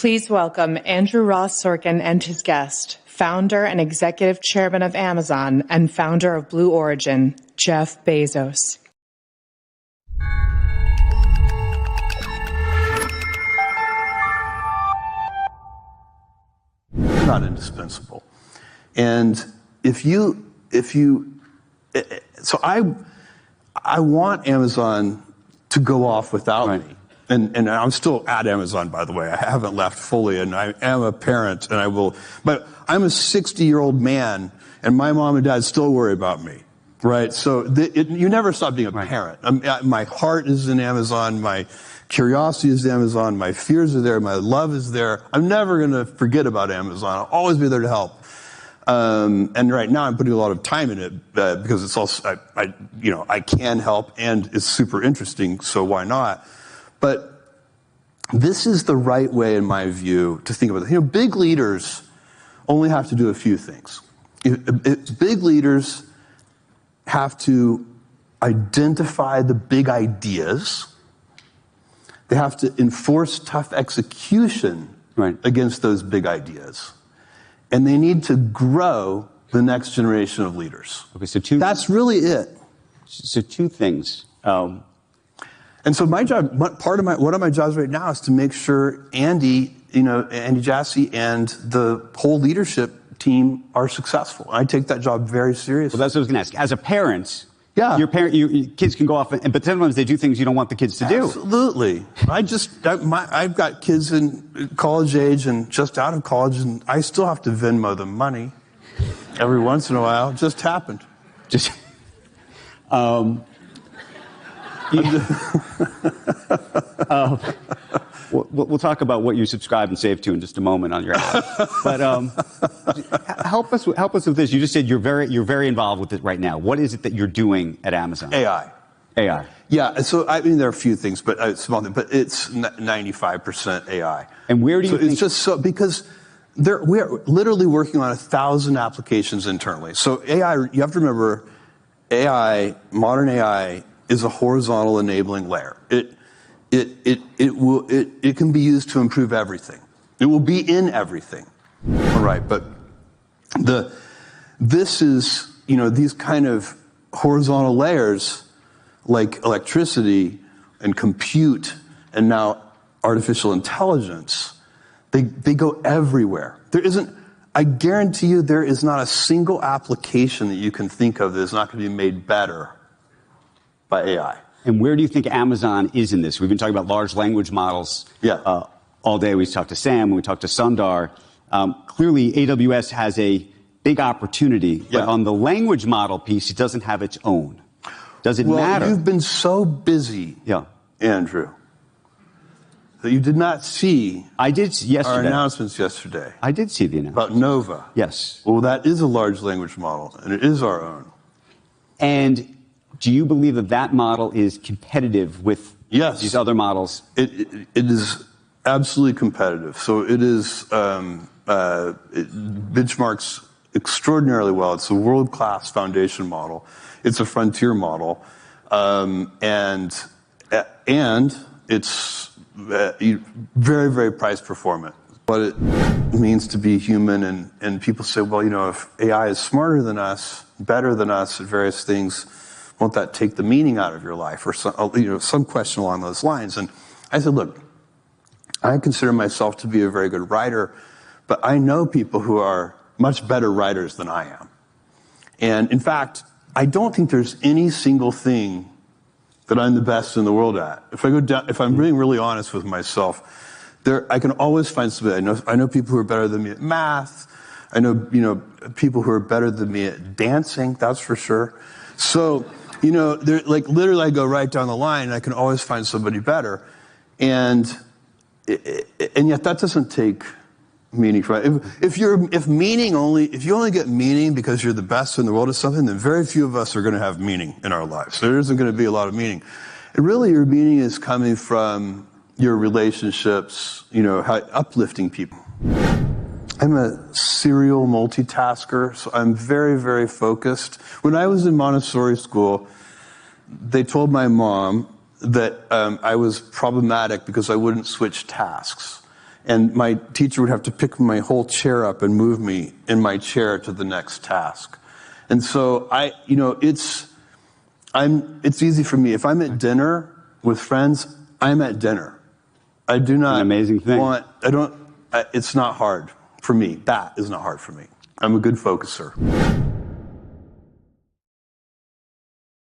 Please welcome Andrew Ross Sorkin and his guest, founder and executive chairman of Amazon and founder of Blue Origin, Jeff Bezos. Not indispensable. And so I want Amazon to go off without me. And I'm still at Amazon, by the way. I haven't left fully, and I am a parent, and I will. But I'm a 60-year-old man, and my mom and dad still worry about me, right? So you never stop being a parent. My heart is in Amazon. My curiosity is Amazon. My fears are there. My love is there. I'm never going to forget about Amazon. I'll always be there to help. And right now I'm putting a lot of time in it because it's also I can help, and it's super interesting. So why not? But this is the right way, in my view, to think about it. Big leaders only have to do a few things. Big leaders have to identify the big ideas. They have to enforce tough execution against those big ideas. And they need to grow the next generation of leaders. Okay, so that's really it. So two things. And so my job, one of my jobs right now is to make sure Andy Jassy and the whole leadership team are successful. I take that job very seriously. Well, that's what I was going to ask. As a parent, your kids can go off, but sometimes they do things you don't want the kids to do. Absolutely. I've got kids in college age and just out of college, and I still have to Venmo them money every once in a while. It just happened. We'll talk about what you subscribe and save to in just a moment on your app. But help us with this. You just said you're very involved with it right now. What is it that you're doing at Amazon? AI. Yeah. So there are a few things, but small thing. But it's 95% AI. And where do you think? It's just so because we're literally working on 1,000 applications internally. So AI, you have to remember, modern AI is a horizontal enabling layer. It can be used to improve everything. It will be in everything. All right, but this is, these kind of horizontal layers like electricity and compute and now artificial intelligence, they go everywhere. I guarantee you there is not a single application that you can think of that is not going to be made better by AI. And where do you think Amazon is in this? We've been talking about large language models all day. We talked to Sam, we talked to Sundar. Clearly, AWS has a big opportunity, but on the language model piece, it doesn't have its own. Does it matter? You've been so busy, Andrew, that you did not see our announcements yesterday. I did see the announcement. About Nova. Yes. Well, that is a large language model, and it is our own. And do you believe that model is competitive with these other models? It is absolutely competitive. So it is, it benchmarks extraordinarily well. It's a world-class foundation model. It's a frontier model. And it's very, very price performant. What it means to be human, and people say, well, if AI is smarter than us, better than us at various things, won't that take the meaning out of your life, or some question along those lines? And I said, look, I consider myself to be a very good writer, but I know people who are much better writers than I am. And in fact, I don't think there's any single thing that I'm the best in the world at. If I'm being really honest with myself, I can always find somebody. I know people who are better than me at math. I know people who are better than me at dancing. That's for sure. So literally, I go right down the line, and I can always find somebody better. And yet, that doesn't take meaning from it. If you only get meaning because you're the best in the world at something, then very few of us are going to have meaning in our lives. There isn't going to be a lot of meaning. And really, your meaning is coming from your relationships, how uplifting people. I'm a serial multitasker, so I'm very, very focused. When I was in Montessori school, they told my mom that I was problematic because I wouldn't switch tasks. And my teacher would have to pick my whole chair up and move me in my chair to the next task. And so it's easy for me. If I'm at dinner with friends, I'm at dinner. I do not an amazing thing. It's not hard for me. That is not hard for me. I'm a good focuser.